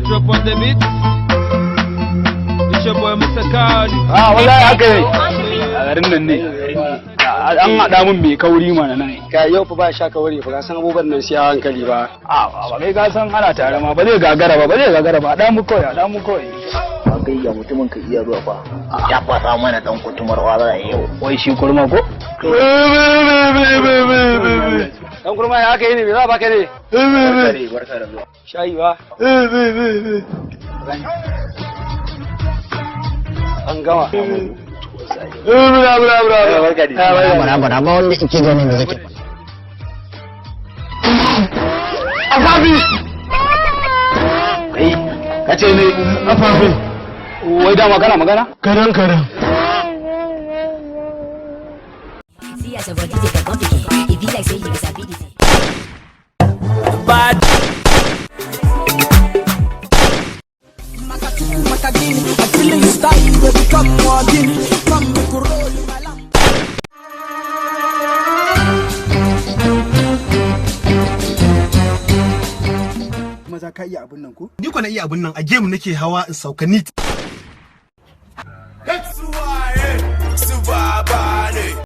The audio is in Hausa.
Drop on the beat. It's your boy Mr. Kali. Wallahi haka ne. A garin nan ne. An haɗa mun mai kauri mana nan. Ka yau fa ba sha kauri fa, ka san abubuwan nan sai a hankali ba. Ba kai ka san ana tare ma ba zai gagara ba, haɗa mu kawai. Ba kai ya mutumin ka iya zuwa fa. Ya fasa mana dan kutumar wala yau. Wai shi kurma ko? Dan kurma ya haka yi ne, me za ba ka ne? Barka da zuwa. Shayi ba. An gama. Bara ba wanda ike ganin da zake. Afafi! Kai, kace ne afafi. Wai da magana? Karan. Bad. Maza ka iya abun nan ko? Ni ko na iya abun nan, a game nake hawa in sauka nit.